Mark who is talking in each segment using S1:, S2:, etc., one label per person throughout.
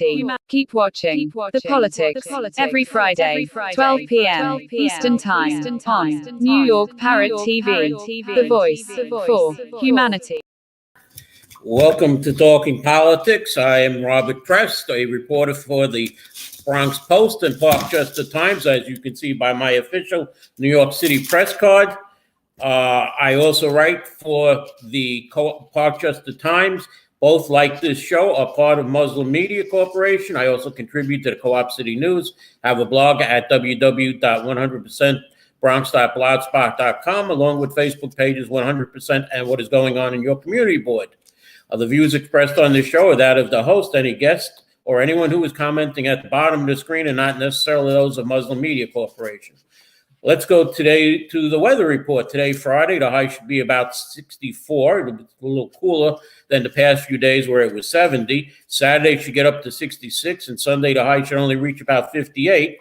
S1: humanity. Keep watching The Politics every Friday, 12 p.m. Eastern Time on New York Parrot TV, the voice for humanity.
S2: Welcome to Talking Politics. I am Robert Prest, a reporter for the Bronx Post and Parkchester Times, as you can see by my official New York City press card. I also write for the Parkchester Times. Both, like this show, are part of Muslim Media Corporation. I also contribute to the Co-op City News. I have a blog at www.100%bronx.blogspot.com, along with Facebook pages 100% and What Is Going On in Your Community Board. The views expressed on this show are that of the host, any guest, or anyone who is commenting at the bottom of the screen, and not necessarily those of Muslim Media Corporation. Let's go today to the weather report. Today, Friday, the high should be about 64. It'll be a little cooler than the past few days where it was 70. Saturday should get up to 66, and Sunday, the high should only reach about 58,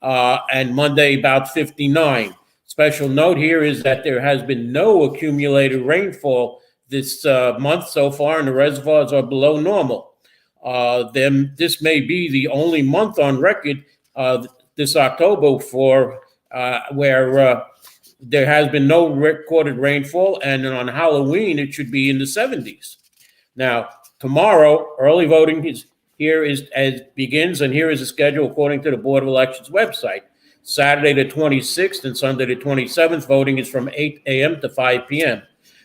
S2: and Monday, about 59. Special note here is that there has been no accumulated rainfall this month so far, and the reservoirs are below normal. This may be the only month on record this October for where there has been no recorded rainfall, and on Halloween it should be in the 70s. Now, tomorrow, early voting begins, and here is the schedule according to the Board of Elections website. Saturday the 26th and Sunday the 27th, voting is from 8 a.m. to 5 p.m.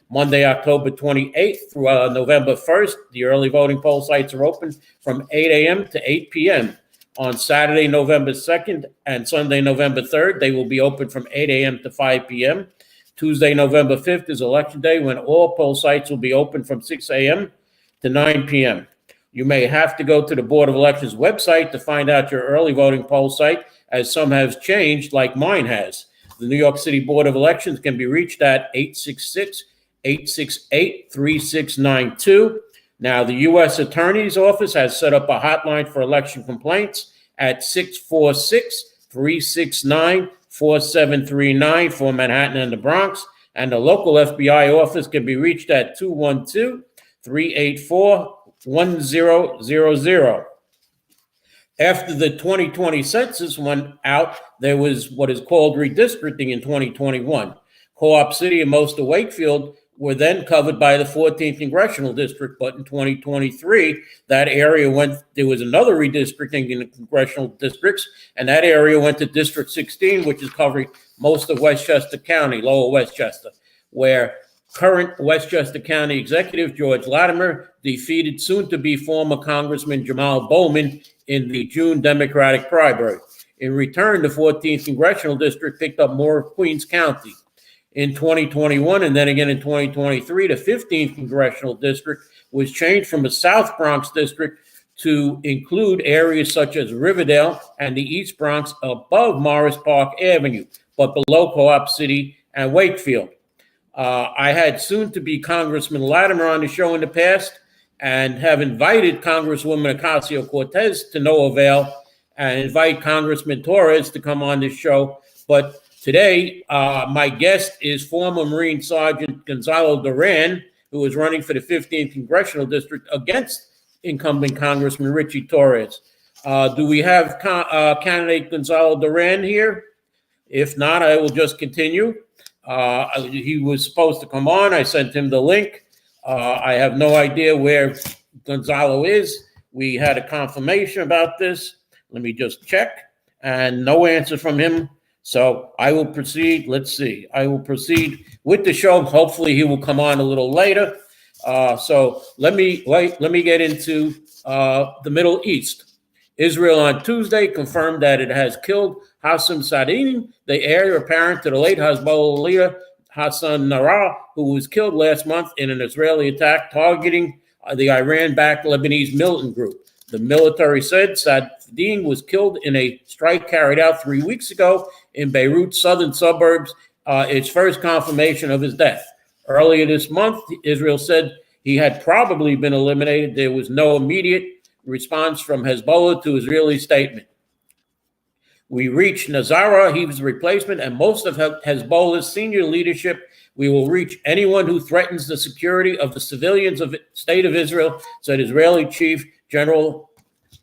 S2: Monday, October 28th through November 1st, the early voting poll sites are open from 8 a.m. to 8 p.m. On Saturday, November 2nd and Sunday, November 3rd, they will be open from 8 a.m. to 5 p.m. Tuesday, November 5th is Election Day, when all poll sites will be open from 6 a.m. to 9 p.m. You may have to go to the Board of Elections website to find out your early voting poll site, as some have changed, like mine has. The New York City Board of Elections can be reached at 866-868-3692. Now, the U.S. Attorney's Office has set up a hotline for election complaints at 646-369-4739 for Manhattan and the Bronx. And the local FBI office can be reached at 212-384-1000. After the 2020 census went out, there was what is called redistricting in 2021. Co-op City and most of Wakefield were then covered by the 14th Congressional District, but in 2023, that area there was another redistricting in the congressional districts, and that area went to District 16, which is covering most of Westchester County, Lower Westchester, where current Westchester County Executive George Latimer defeated soon-to-be former Congressman Jamal Bowman in the June Democratic primary. In return, the 14th Congressional District picked up more of Queens County. In 2021 and then again in 2023, the 15th Congressional District was changed from a South Bronx district to include areas such as Riverdale and the East Bronx above Morris Park Avenue, but below Co-op City and Wakefield. I had soon-to-be Congressman Latimer on the show in the past and have invited Congresswoman Ocasio-Cortez to no avail, and invite Congressman Torres to come on this show. But today, my guest is former Marine Sergeant Gonzalo Duran, who is running for the 15th Congressional District against incumbent Congressman Richie Torres. Do we have candidate Gonzalo Duran here? If not, I will just continue. He was supposed to come on. I sent him the link. I have no idea where Gonzalo is. We had a confirmation about this. Let me just check. And no answer from him. So I will proceed. Let's see. I will proceed with the show. Hopefully he will come on a little later. So let me get into the Middle East. Israel on Tuesday confirmed that it has killed Hassan Saadin, the heir apparent to the late Hezbollah leader Hassan Nasrallah, who was killed last month in an Israeli attack targeting the Iran-backed Lebanese militant group. The military said Saadin was killed in a strike carried out 3 weeks ago in Beirut's southern suburbs, its first confirmation of his death. Earlier this month, Israel said he had probably been eliminated. There was no immediate response from Hezbollah to Israeli statement. We reached Nasrallah, he was the replacement, and most of Hezbollah's senior leadership. We will reach anyone who threatens the security of the civilians of the state of Israel, said Israeli Chief General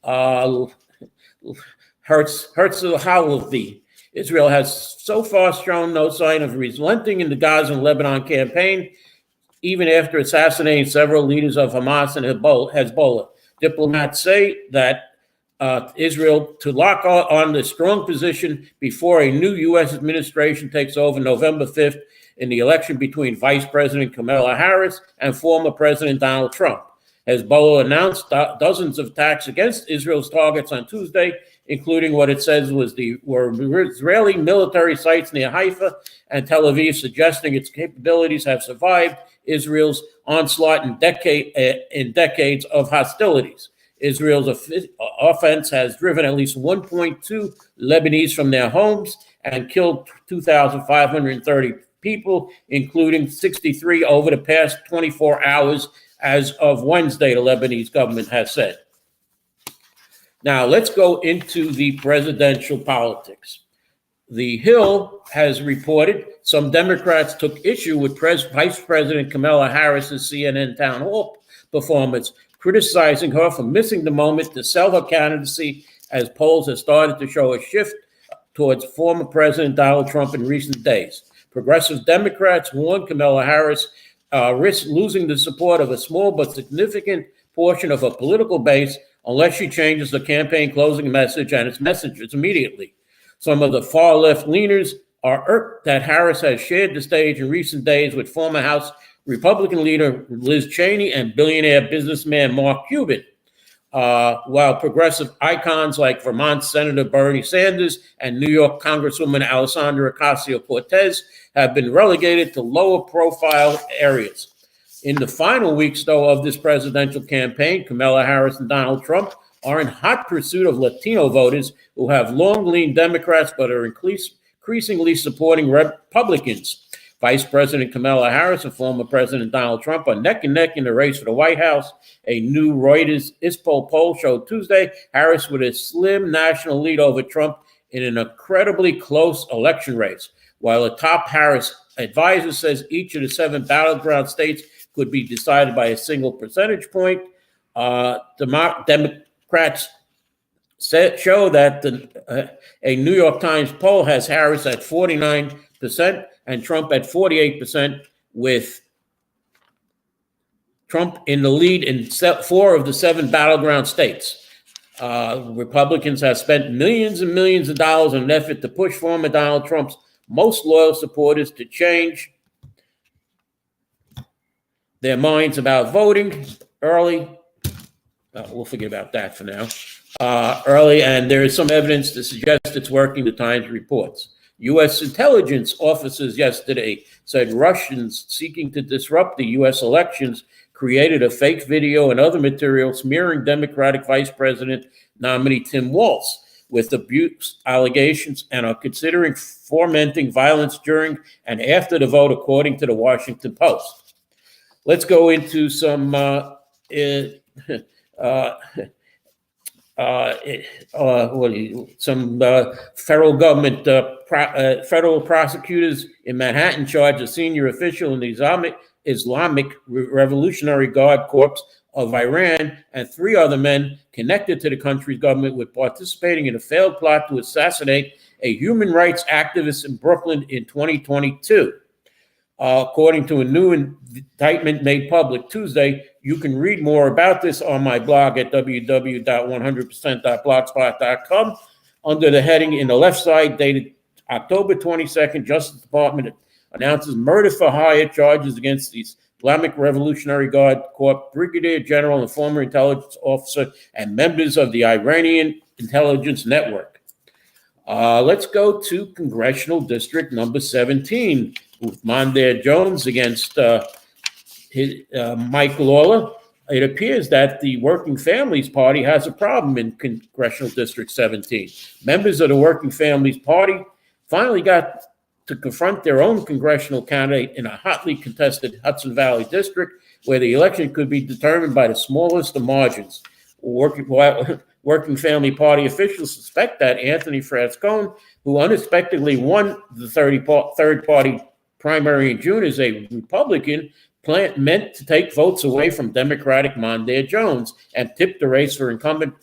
S2: Olawuyi. Israel has so far shown no sign of relenting in the Gaza and Lebanon campaign, even after assassinating several leaders of Hamas and Hezbollah. Diplomats say that Israel to lock on the strong position before a new U.S. administration takes over November 5th in the election between Vice President Kamala Harris and former President Donald Trump. Hezbollah announced dozens of attacks against Israel's targets on Tuesday, including what it says were Israeli military sites near Haifa and Tel Aviv, suggesting its capabilities have survived Israel's onslaught in decades of hostilities. Israel's offense has driven at least 1.2 Lebanese from their homes and killed 2,530 people, including 63 over the past 24 hours as of Wednesday, the Lebanese government has said. Now, let's go into the presidential politics. The Hill has reported some Democrats took issue with Vice President Kamala Harris's CNN town hall performance, criticizing her for missing the moment to sell her candidacy, as polls have started to show a shift towards former President Donald Trump in recent days. Progressive Democrats warned Kamala Harris risks losing the support of a small but significant portion of her political base unless she changes the campaign closing message and its messages immediately. Some of the far-left leaners are irked that Harris has shared the stage in recent days with former House Republican leader Liz Cheney and billionaire businessman Mark Cuban, while progressive icons like Vermont Senator Bernie Sanders and New York Congresswoman Alexandria Ocasio-Cortez have been relegated to lower-profile areas. In the final weeks, though, of this presidential campaign, Kamala Harris and Donald Trump are in hot pursuit of Latino voters who have long leaned Democrats but are increasingly supporting Republicans. Vice President Kamala Harris and former President Donald Trump are neck and neck in the race for the White House. A new Reuters ISPOL poll showed Tuesday Harris with a slim national lead over Trump in an incredibly close election race. While a top Harris advisor says each of the 7 battleground states could be decided by a single percentage point, Democrats show that a New York Times poll has Harris at 49% and Trump at 48%, with Trump in the lead in 4 of the 7 battleground states. Republicans have spent millions and millions of dollars in an effort to push former Donald Trump's most loyal supporters to change their minds about voting early. We'll forget about that for now. Early, and there is some evidence to suggest it's working, the Times reports. U.S. intelligence officers yesterday said Russians seeking to disrupt the U.S. elections created a fake video and other material smearing Democratic Vice President nominee Tim Walz with abuse allegations and are considering fomenting violence during and after the vote, according to the Washington Post. Let's go into some federal government federal prosecutors in Manhattan charge a senior official in the Islamic Revolutionary Guard Corps of Iran and 3 other men connected to the country's government with participating in a failed plot to assassinate a human rights activist in Brooklyn in 2022. According to a new indictment made public Tuesday. You can read more about this on my blog at www.100%.blogspot.com under the heading in the left side dated October 22nd. Justice Department announces murder for hire charges against the Islamic Revolutionary Guard Corps Brigadier General and former intelligence officer and members of the Iranian intelligence network. Let's go to Congressional District number 17 with Mondaire Jones against Mike Lawler. It appears that the Working Families Party has a problem in Congressional District 17. Members of the Working Families Party finally got to confront their own congressional candidate in a hotly contested Hudson Valley district where the election could be determined by the smallest of margins. Working Family Party officials suspect that Anthony Frascone, who unexpectedly won the third party primary in June, is a Republican meant to take votes away from Democratic Mondaire Jones and tip the race for incumbent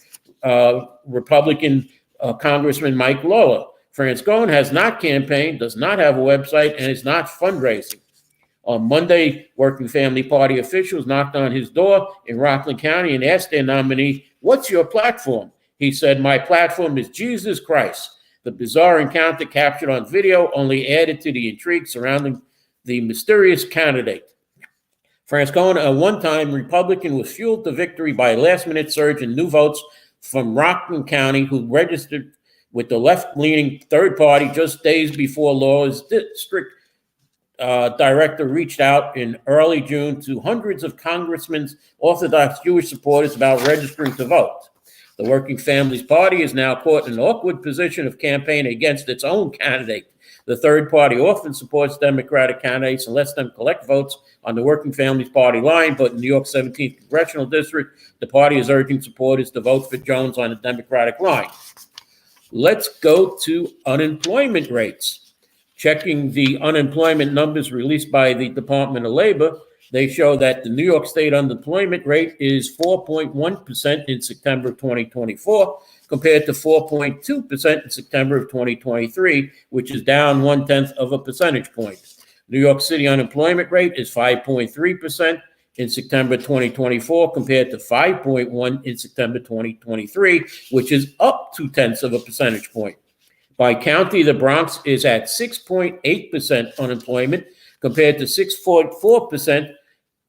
S2: Republican Congressman Mike Lawler. Franscone has not campaigned, does not have a website, and is not fundraising. On Monday, Working Family Party officials knocked on his door in Rockland County and asked their nominee, "What's your platform?" He said, "My platform is Jesus Christ." The bizarre encounter captured on video only added to the intrigue surrounding the mysterious candidate. Franscone, a one-time Republican, was fueled to victory by a last-minute surge in new votes from Rockland County, who registered with the left-leaning third party just days before Lawler's district director reached out in early June to hundreds of Congressmen's Orthodox Jewish supporters about registering to vote. The Working Families Party is now caught in an awkward position of campaigning against its own candidate. The third party often supports Democratic candidates and lets them collect votes on the Working Families Party line, but in New York's 17th Congressional District, the party is urging supporters to vote for Jones on the Democratic line. Let's go to unemployment rates. Checking the unemployment numbers released by the Department of Labor, they show that the New York State unemployment rate is 4.1% in September of 2024, compared to 4.2% in September of 2023, which is down 0.1 of a percentage point. New York City unemployment rate is 5.3% in September 2024, compared to 5.1% in September 2023, which is up 0.2 of a percentage point. By county, the Bronx is at 6.8% unemployment, compared to 6.4%,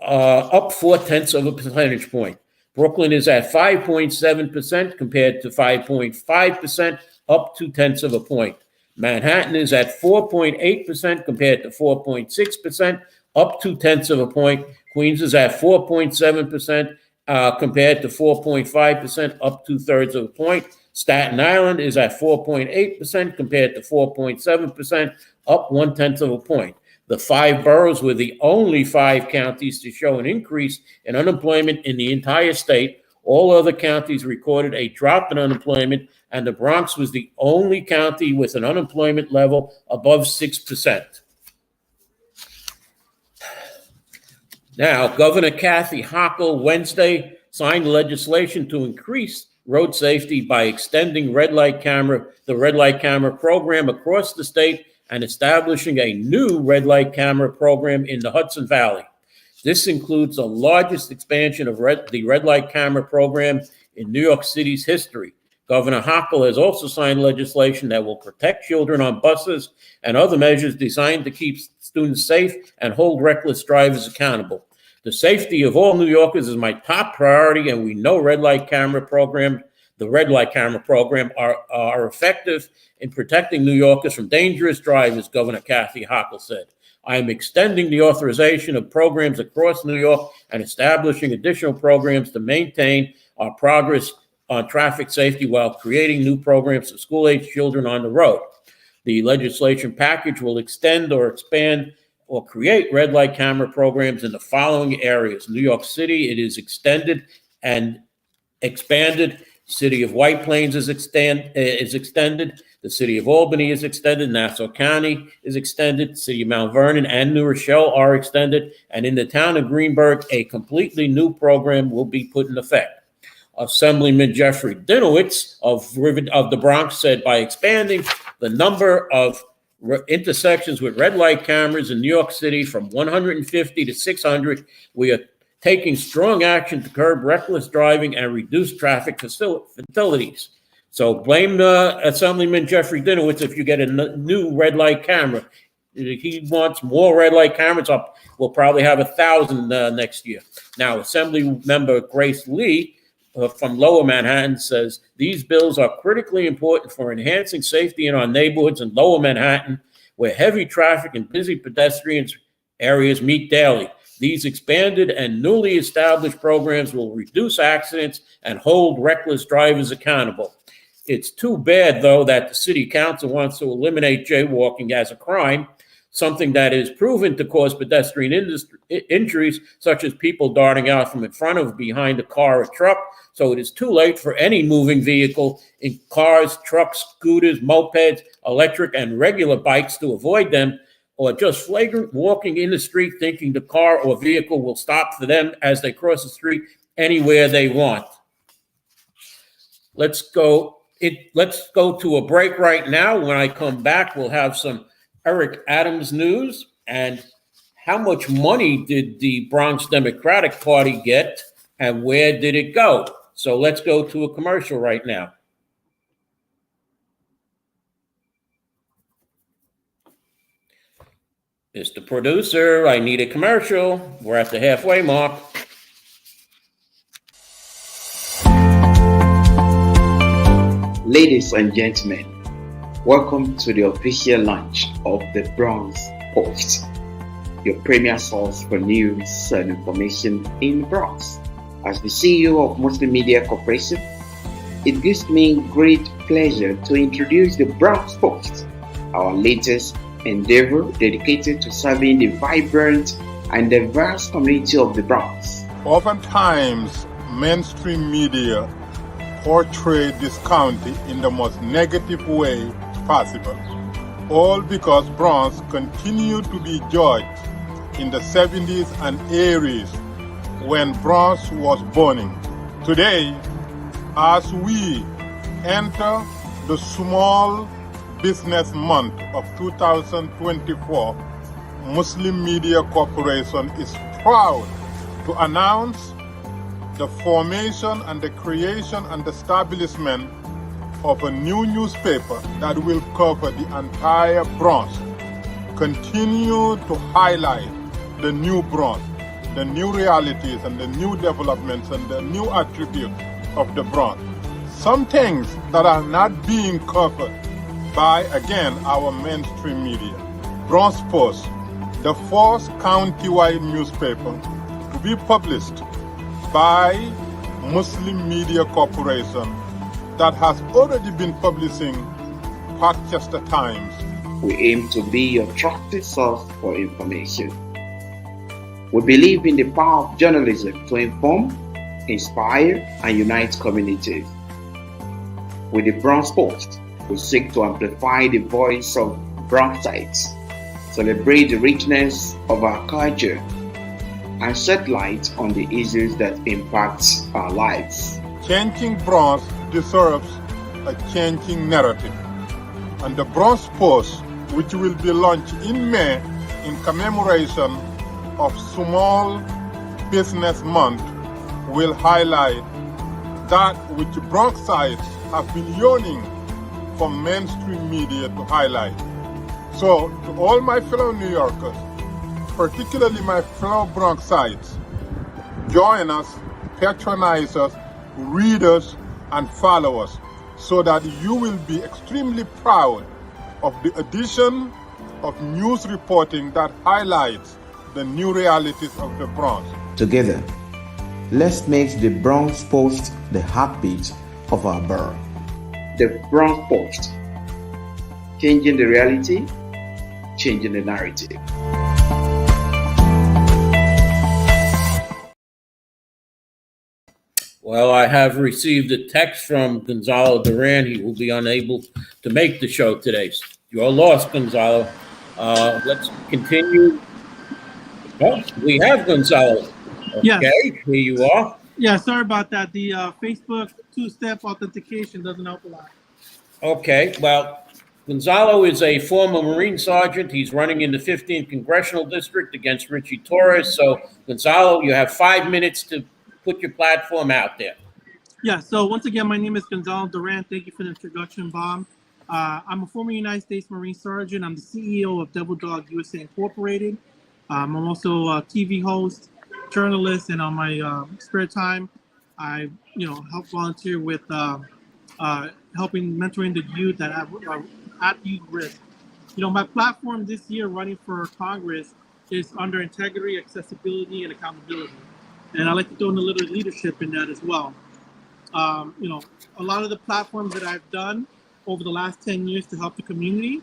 S2: up 0.4 of a percentage point. Brooklyn is at 5.7%, compared to 5.5%, up 0.2 of a point. Manhattan is at 4.8%, compared to 4.6%, up 0.2 of a point. Queens is at 4.7%, compared to 4.5%, up 2/3 of a point. Staten Island is at 4.8% compared to 4.7%, up 0.1 of a point. The 5 boroughs were the only 5 counties to show an increase in unemployment in the entire state. All other counties recorded a drop in unemployment, and the Bronx was the only county with an unemployment level above 6%. Now, Governor Kathy Hochul Wednesday signed legislation to increase road safety by extending the red light camera program across the state and establishing a new red light camera program in the Hudson Valley. This includes the largest expansion of the red light camera program in New York City's history. Governor Hochul has also signed legislation that will protect children on buses and other measures designed to keep students safe and hold reckless drivers accountable. The safety of all New Yorkers is my top priority, and we know the red light camera program are effective in protecting New Yorkers from dangerous drivers, Governor Kathy Hochul said. I am extending the authorization of programs across New York and establishing additional programs to maintain our progress on traffic safety while creating new programs for school-age children on the road. The legislation package will extend or expand or create red light camera programs in the following areas. New York City, it is extended and expanded. City of White Plains is extended. The City of Albany is extended. Nassau County is extended. City of Mount Vernon and New Rochelle are extended. And in the town of Greenburgh, a completely new program will be put in effect. Assemblyman Jeffrey Dinowitz of the Bronx said, by expanding the number of intersections with red light cameras in New York City from 150 to 600, we are taking strong action to curb reckless driving and reduce traffic fatalities. So blame Assemblyman Jeffrey Dinowitz if you get a new red light camera. He wants more red light cameras up. We'll probably have 1,000 next year. Now, Assembly Member Grace Lee from Lower Manhattan says these bills are critically important for enhancing safety in our neighborhoods in Lower Manhattan, where heavy traffic and busy pedestrian areas meet daily. These expanded and newly established programs will reduce accidents and hold reckless drivers accountable. It's too bad, though, that the city council wants to eliminate jaywalking as a crime, something that is proven to cause pedestrian injuries, such as people darting out from in front of, behind a car or truck. So it is too late for any moving vehicle in cars, trucks, scooters, mopeds, electric, and regular bikes to avoid them, or just flagrant walking in the street thinking the car or vehicle will stop for them as they cross the street anywhere they want. let's go to a break right now. When I come back, we'll have some Eric Adams news and how much money did the Bronx Democratic Party get and where did it go? So let's go to a commercial right now. Mr. Producer, I need a commercial. We're at the halfway mark.
S3: Ladies and gentlemen, welcome to the official launch of the Bronx Post, your premier source for news and information in the Bronx. As the CEO of Muslim Media Corporation, it gives me great pleasure to introduce the Bronx Post, our latest endeavor dedicated to serving the vibrant and diverse community of the Bronx.
S4: Oftentimes, mainstream media portray this county in the most negative way possible, all because Bronx continued to be judged in the 70s and 80s when Bronx was burning. Today, as we enter the Small Business Month of 2024, Muslim Media Corporation is proud to announce the formation and the creation and establishment of a new newspaper that will cover the entire Bronx, continue to highlight the new Bronx, the new realities and the new developments and the new attributes of the Bronx. Some things that are not being covered by, again, our mainstream media. Bronx Post, the first county-wide newspaper to be published by Muslim Media Corporation that has already been publishing Parkchester Times.
S3: We aim to be your trusted source for information. We believe in the power of journalism to inform, inspire, and unite communities. With the Bronx Post, we seek to amplify the voice of Bronxites, celebrate the richness of our culture, and shed light on the issues that impact our lives.
S4: Changing Bronx deserves a changing narrative. And the Bronx Post, which will be launched in May in commemoration of Small Business Month, will highlight that which Bronxites have been yearning for mainstream media to highlight. So, to all my fellow New Yorkers, particularly my fellow Bronxites, join us, patronize us, read us, and follow us, so that you will be extremely proud of the addition of news reporting that highlights the new realities of the Bronx.
S3: Together, let's make the Bronx Post the heartbeat of our borough. The Bronx Post, changing the reality, changing the narrative.
S2: Well, I have received a text from Gonzalo Duran. He will be unable to make the show today. You're lost, Gonzalo. Let's continue. Oh, we have Gonzalo. Okay,
S5: yes.
S2: Here you are.
S5: Yeah, sorry about that. The Facebook two-step authentication doesn't help a lot.
S2: Okay, well, Gonzalo is a former Marine Sergeant. He's running in the 15th Congressional District against Richie Torres. So, Gonzalo, you have 5 minutes to put your platform out there.
S5: Yeah, so once again, my name is Gonzalo Duran. Thank you for the introduction, Bob. I'm a former United States Marine Sergeant. I'm the CEO of Devil Dog USA Incorporated. I'm also a TV host, journalist, and on my spare time, I help volunteer with helping mentoring the youth that are at youth risk. My platform this year running for Congress is under integrity, accessibility, and accountability. And I like to throw in a little leadership in that as well. A lot of the platforms that I've done over the last 10 years to help the community,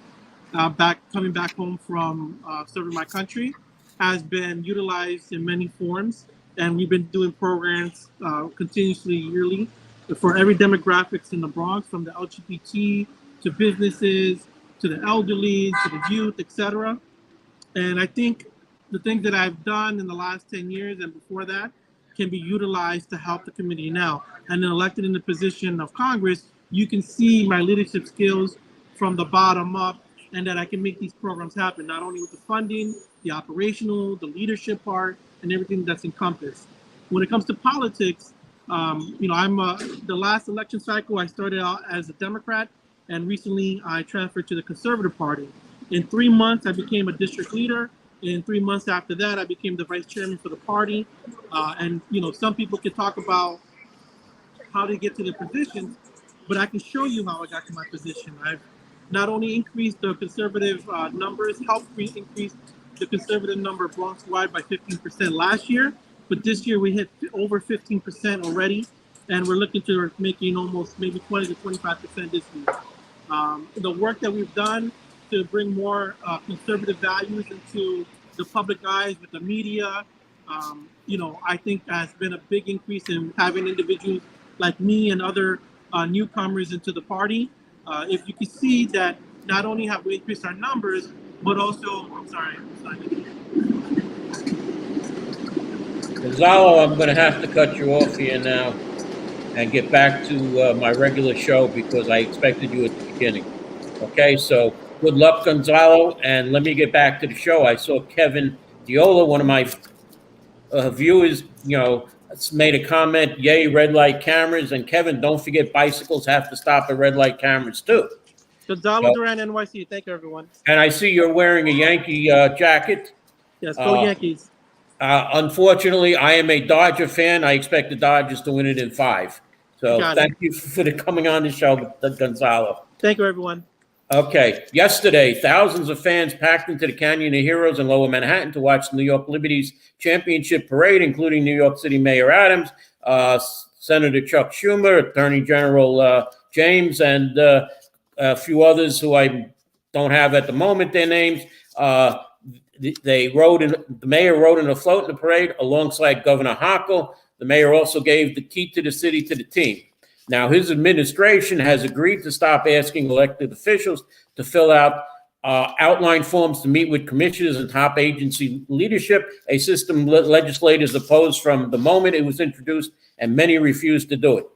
S5: coming back home from serving my country, has been utilized in many forms. And we've been doing programs continuously yearly for every demographics in the Bronx, from the LGBT to businesses, to the elderly, to the youth, etc. And I think the things that I've done in the last 10 years and before that can be utilized to help the community now. And then elected in the position of Congress, you can see my leadership skills from the bottom up, and that I can make these programs happen, not only with the funding, the operational, the leadership part, and everything that's encompassed. When it comes to politics, I'm the last election cycle, I started out as a Democrat, and recently I transferred to the Conservative Party. In 3 months, I became a district leader. In 3 months after that, I became the vice chairman for the party. And some people can talk about how to get to the positions, but I can show you how I got to my position. I've not only increased the conservative numbers, helped increase the conservative number Bronx-wide by 15% last year, but this year we hit over 15% already, and we're looking to making almost maybe 20 to 25% this year. The work that we've done to bring more conservative values into the public eyes with the media, I think has been a big increase in having individuals like me and other newcomers into the party. If you can see that not only have we increased our numbers, but also,
S2: Gonzalo, I'm going to have to cut you off here now and get back to my regular show because I expected you at the beginning. Okay, so good luck, Gonzalo, and let me get back to the show. I saw Kevin Diola, one of my viewers, made a comment, yay, red light cameras. And Kevin, don't forget bicycles have to stop at red light cameras too.
S5: Gonzalo Duran, NYC. Thank you, everyone.
S2: And I see you're wearing a Yankee jacket.
S5: Yes, go Yankees.
S2: Unfortunately, I am a Dodger fan. I expect the Dodgers to win it in 5. So thank you for coming on the show, Gonzalo.
S5: Thank you, everyone.
S2: Okay. Yesterday, thousands of fans packed into the Canyon of Heroes in Lower Manhattan to watch the New York Liberty's championship parade, including New York City Mayor Adams, Senator Chuck Schumer, Attorney General James, and a few others who I don't have at the moment their names. The mayor rode in a float in the parade alongside Governor Hochul. The mayor also gave the key to the city to the team. Now, his administration has agreed to stop asking elected officials to fill out outline forms to meet with commissioners and top agency leadership, a system legislators opposed from the moment it was introduced, and many refused to do it.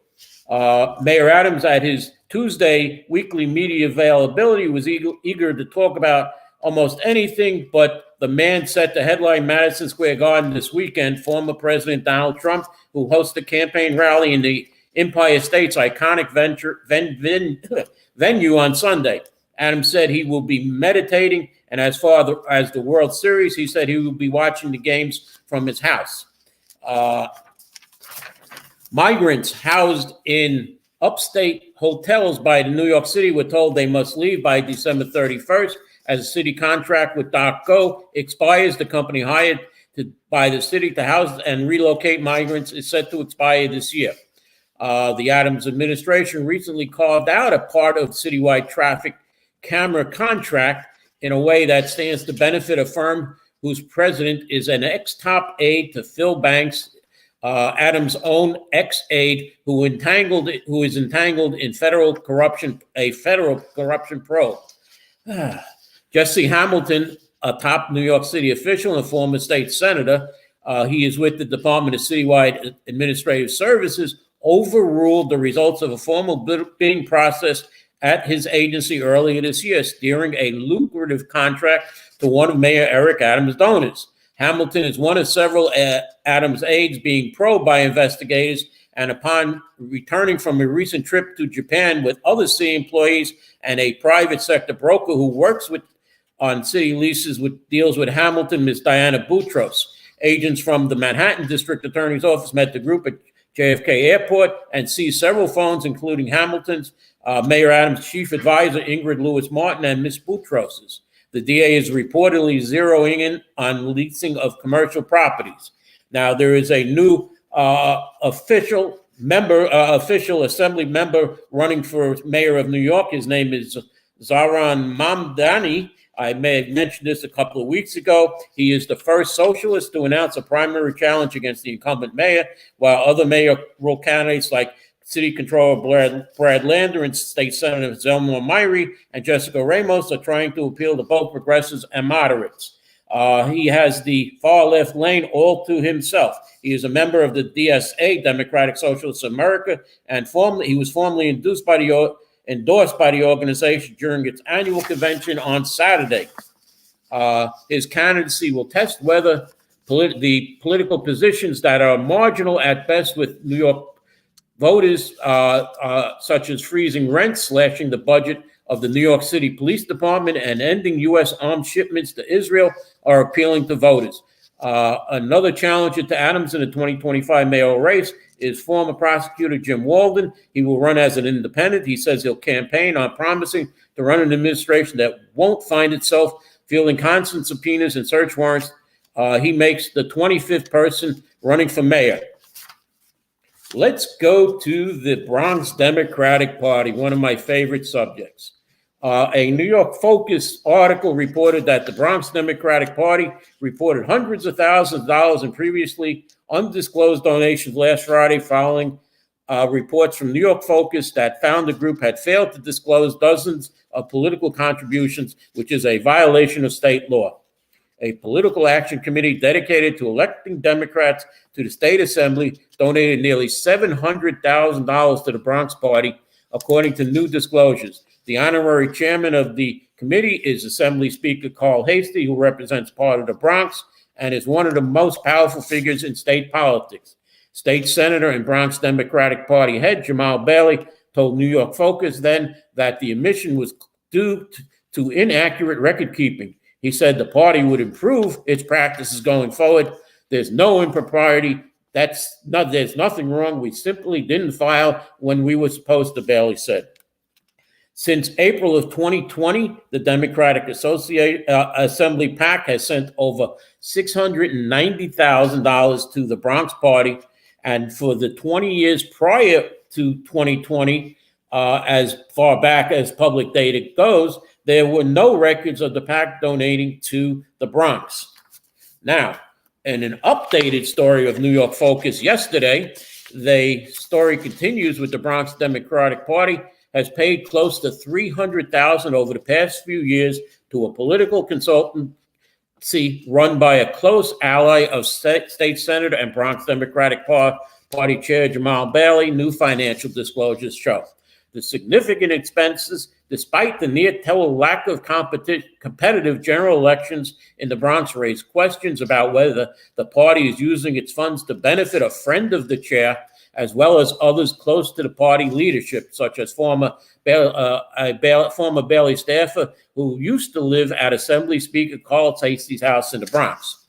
S2: Mayor Adams, at his Tuesday weekly media availability, was eager to talk about almost anything, but the man set the headline Madison Square Garden this weekend, former President Donald Trump, who hosted a campaign rally in the Empire State's iconic venue on Sunday. Adams said he will be meditating, and as far as the World Series, he said he will be watching the games from his house. Migrants housed in upstate hotels by the New York City were told they must leave by December 31st as a city contract with DocGo expires. The company hired by the city to house and relocate migrants is set to expire this year. The Adams administration recently carved out a part of citywide traffic camera contract in a way that stands to benefit a firm whose president is an ex-top aide to Phil Banks, Adams' own ex-aide, who is entangled in federal corruption probe. Jesse Hamilton, a top New York City official and a former state senator, he is with the Department of Citywide Administrative Services, overruled the results of a formal bidding process at his agency earlier this year, steering a lucrative contract to one of Mayor Eric Adams' donors. Hamilton is one of several Adams aides being probed by investigators, and upon returning from a recent trip to Japan with other city employees and a private sector broker who works on city leases deals with Hamilton, Ms. Diana Boutros. Agents from the Manhattan District Attorney's Office met the group at JFK Airport and seized several phones, including Hamilton's, Mayor Adams' chief advisor, Ingrid Lewis-Martin, and Ms. Boutros's. The DA is reportedly zeroing in on leasing of commercial properties. Now, there is a new official assembly member running for mayor of New York. His name is Zaran Mamdani. I may have mentioned this a couple of weeks ago. He is the first socialist to announce a primary challenge against the incumbent mayor, while other mayoral candidates like City Controller Brad Lander and State Senator Zelma Myrie and Jessica Ramos are trying to appeal to both progressives and moderates. He has the far left lane all to himself. He is a member of the DSA, Democratic Socialists of America, and he was formally endorsed by the organization during its annual convention on Saturday. His candidacy will test whether the political positions that are marginal at best with New York voters, such as freezing rent, slashing the budget of the New York City Police Department, and ending U.S. arms shipments to Israel, are appealing to voters. Another challenger to Adams in the 2025 mayoral race is former prosecutor Jim Walden. He will run as an independent. He says he'll campaign on promising to run an administration that won't find itself fielding constant subpoenas and search warrants. He makes the 25th person running for mayor. Let's go to the Bronx Democratic Party, one of my favorite subjects. A New York Focus article reported that the Bronx Democratic Party reported hundreds of thousands of dollars in previously undisclosed donations last Friday, following reports from New York Focus that found the group had failed to disclose dozens of political contributions, which is a violation of state law. A political action committee dedicated to electing Democrats to the state assembly donated nearly $700,000 to the Bronx Party, according to new disclosures. The honorary chairman of the committee is Assembly Speaker Carl Hastie, who represents part of the Bronx and is one of the most powerful figures in state politics. State Senator and Bronx Democratic Party head Jamal Bailey told New York Focus then that the omission was due to inaccurate record keeping. He said the party would improve its practices going forward. There's no impropriety. There's nothing wrong. We simply didn't file when we were supposed to, Bailey said. Since April of 2020, the Democratic Assembly PAC has sent over $690,000 to the Bronx Party. And for the 20 years prior to 2020, as far back as public data goes, there were no records of the PAC donating to the Bronx. Now, in an updated story of New York Focus yesterday, the story continues with the Bronx Democratic Party has paid close to $300,000 over the past few years to a political consultancy run by a close ally of State Senator and Bronx Democratic Party Chair Jamal Bailey, new financial disclosures show. The significant expenses, despite the near-total lack of competitive general elections in the Bronx, raise questions about whether the party is using its funds to benefit a friend of the chair, as well as others close to the party leadership, such as former Bailey staffer who used to live at Assembly Speaker Carl Hastie's house in the Bronx.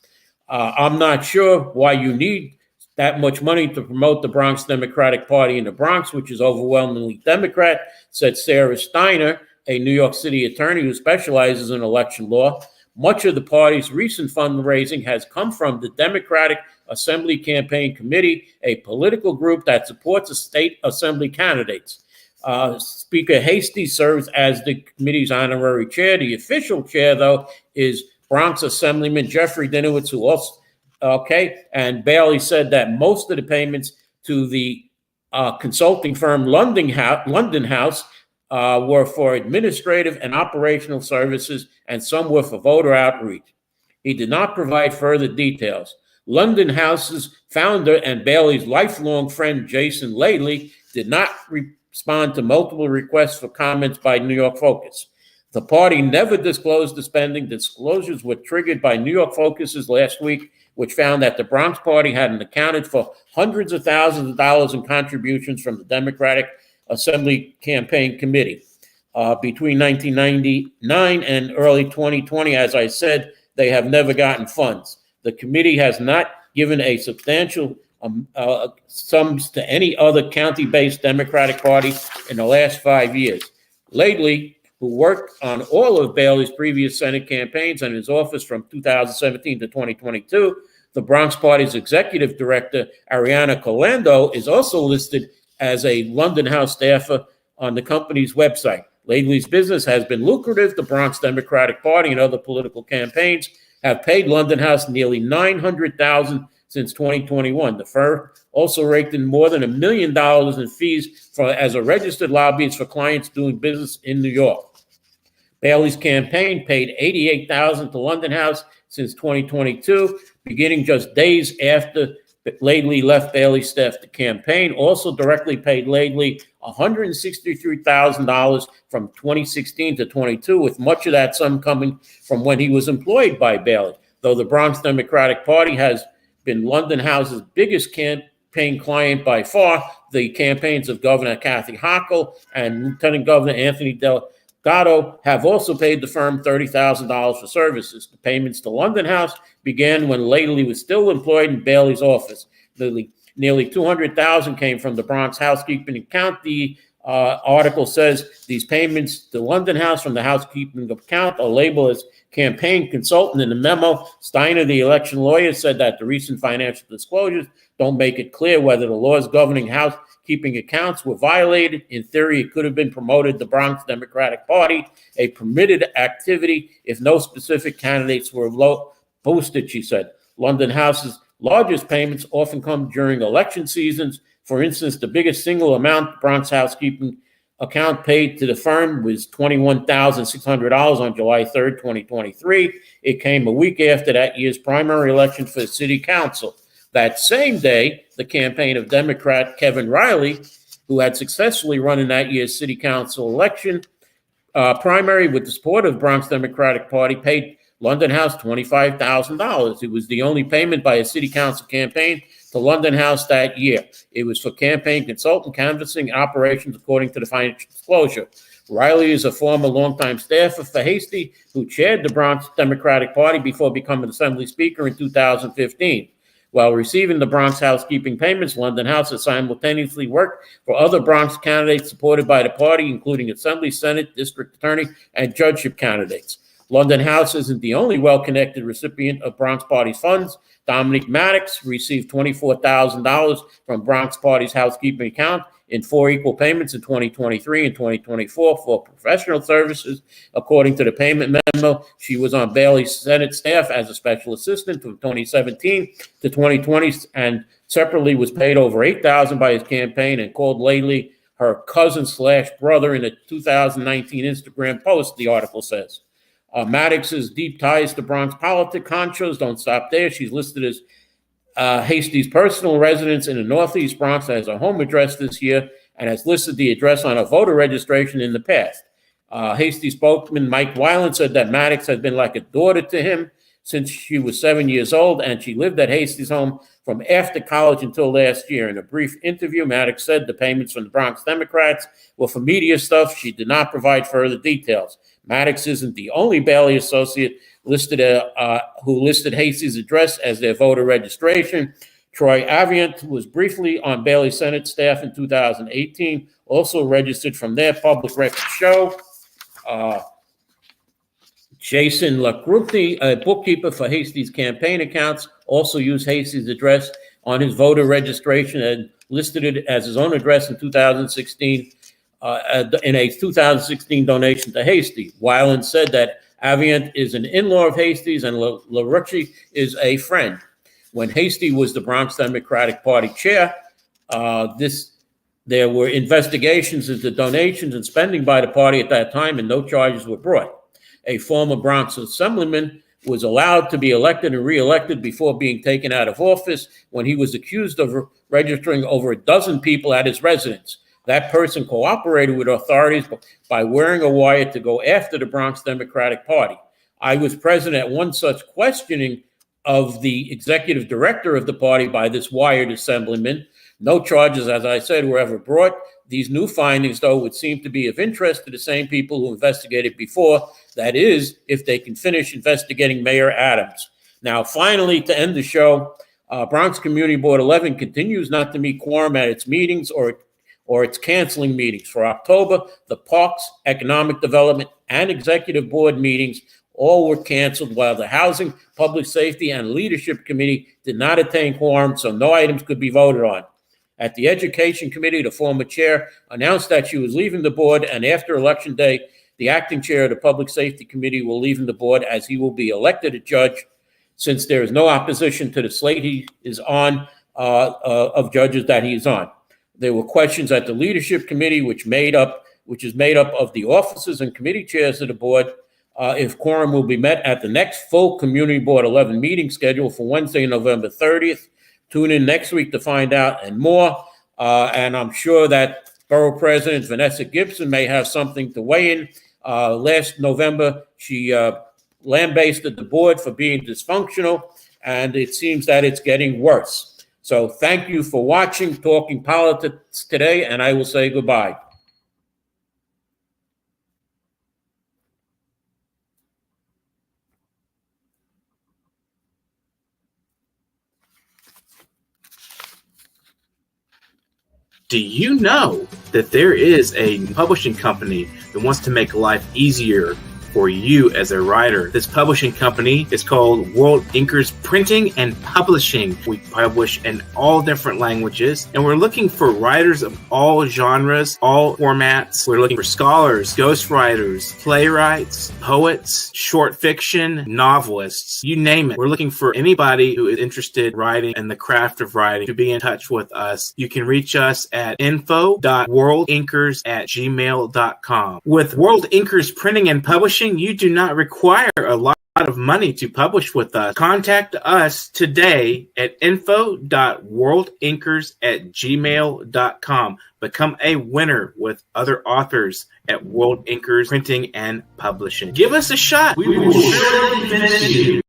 S2: I'm not sure why you need that much money to promote the Bronx Democratic Party in the Bronx, which is overwhelmingly Democrat, said Sarah Steiner, a New York City attorney who specializes in election law. Much of the party's recent fundraising has come from the Democratic Assembly Campaign Committee, a political group that supports the state assembly candidates. Speaker Hastie serves as the committee's honorary chair. The official chair, though, is Bronx Assemblyman Jeffrey Dinowitz, who also, and Bailey said that most of the payments to the consulting firm London House were for administrative and operational services, and some were for voter outreach. He did not provide further details. London House's founder and Bailey's lifelong friend, Jason Laley, did not respond to multiple requests for comments by New York Focus. The party never disclosed the spending. Disclosures were triggered by New York Focus's last week, which found that the Bronx Party hadn't accounted for hundreds of thousands of dollars in contributions from the Democratic Assembly Campaign Committee. Between 1999 and early 2020, as I said, they have never gotten funds. The committee has not given a substantial sums to any other county-based Democratic Party in the last 5 years. Lately, who worked on all of Bailey's previous Senate campaigns and his office from 2017 to 2022, the Bronx Party's executive director, Ariana Colando, is also listed as a London House staffer on the company's website. Lately's business has been lucrative. The Bronx Democratic Party and other political campaigns have paid London House nearly $900,000 since 2021. The firm also raked in more than $1 million in fees as a registered lobbyist for clients doing business in New York. Bailey's campaign paid $88,000 to London House since 2022, beginning just days after Laidley left Bailey's staff to campaign. Also directly paid Laidley $163,000 from 2016 to 22, with much of that sum coming from when he was employed by Bailey. Though the Bronx Democratic Party has been London House's biggest campaign client by far, the campaigns of Governor Kathy Hochul and Lieutenant Governor Anthony Delgado have also paid the firm $30,000 for services. The payments to London House began when Laidley was still employed in Bailey's office. Nearly $200,000 came from the Bronx housekeeping account. The article says these payments to London House from the housekeeping account are labeled as campaign consultant. In the memo, Steiner, the election lawyer, said that the recent financial disclosures don't make it clear whether the laws governing housekeeping accounts were violated. In theory, it could have been promoted the Bronx Democratic Party, a permitted activity if no specific candidates were boosted, she said. London House's largest payments often come during election seasons. For instance, the biggest single amount the Bronx housekeeping account paid to the firm was $21,600 on July 3rd, 2023. It came a week after that year's primary election for the city council. That same day, the campaign of Democrat Kevin Riley, who had successfully run in that year's city council election primary with the support of the Bronx Democratic Party, paid London House $25,000. It was the only payment by a city council campaign to London House that year. It was for campaign consultant, canvassing, operations, according to the financial disclosure. Riley is a former longtime staffer for Hastie, who chaired the Bronx Democratic Party before becoming Assembly Speaker in 2015. While receiving the Bronx housekeeping payments, London House has simultaneously worked for other Bronx candidates supported by the party, including Assembly, Senate, District Attorney, and judgeship candidates. London House isn't the only well-connected recipient of Bronx Party's funds. Dominic Maddox received $24,000 from Bronx Party's housekeeping account in 4 equal payments in 2023 and 2024 for professional services. According to the payment memo, she was on Bailey's Senate staff as a special assistant from 2017 to 2020, and separately was paid over $8,000 by his campaign and called Laidley her cousin/brother in a 2019 Instagram post, the article says. Maddox's deep ties to Bronx politics honchos don't stop there. She's listed as Hastie's personal residence in the Northeast Bronx as a home address this year, and has listed the address on a voter registration in the past. Hastie spokesman Mike Weiland said that Maddox had been like a daughter to him since she was 7 years old, and she lived at Hastie's home from after college until last year. In a brief interview, Maddox said the payments from the Bronx Democrats were for media stuff. She did not provide further details. Maddox isn't the only Bailey associate listed who listed Hastie's address as their voter registration. Troy Aviant was briefly on Bailey Senate staff in 2018, also registered from their public record show. Jason LaCrupti, a bookkeeper for Hastie's campaign accounts, also used Hastie's address on his voter registration and listed it as his own address in 2016 in a 2016 donation to Hastie. Weiland said that Aviant is an in-law of Hastie's and LaRucci is a friend. When Hastie was the Bronx Democratic Party chair, there were investigations into donations and spending by the party at that time, and no charges were brought. A former Bronx assemblyman was allowed to be elected and re-elected before being taken out of office when he was accused of registering over a dozen people at his residence. That person cooperated with authorities by wearing a wire to go after the Bronx Democratic Party. I was present at one such questioning of the executive director of the party by this wired assemblyman. No charges, as I said, were ever brought. These new findings, though, would seem to be of interest to the same people who investigated before. That is, if they can finish investigating Mayor Adams. Now, finally, to end the show, Bronx Community Board 11 continues not to meet quorum at its meetings or it's canceling meetings. For October, the Parks, Economic Development, and Executive Board meetings all were canceled, while the Housing, Public Safety, and Leadership Committee did not attain quorum, so no items could be voted on. At the Education Committee, the former chair announced that she was leaving the board, and after Election Day, the acting chair of the Public Safety Committee will leave the board as he will be elected a judge, since there is no opposition to the slate he is on of judges that he is on. There were questions at the Leadership Committee, which made up which is made up of the officers and committee chairs of the board, if quorum will be met at the next full Community Board 11 meeting scheduled for Wednesday, November 30th. Tune in next week to find out and more. And I'm sure that Borough President Vanessa Gibson may have something to weigh in. Last November, she lambasted the board for being dysfunctional, and it seems that it's getting worse. So thank you for watching Talking Politics today, and I will say goodbye.
S6: Do you know that there is a publishing company that wants to make life easier for you as a writer? This publishing company is called World Inkers Printing and Publishing. We publish in all different languages, and we're looking for writers of all genres, all formats. We're looking for scholars, ghostwriters, playwrights, poets, short fiction, novelists, you name it. We're looking for anybody who is interested in writing and the craft of writing to be in touch with us. You can reach us at info.worldinkers@gmail.com. With World Inkers Printing and Publishing, you do not require a lot of money to publish with us. Contact us today at info.worldinkers@gmail.com. Become a winner with other authors at World Inkers Printing and Publishing. Give us a shot. We will surely finish you.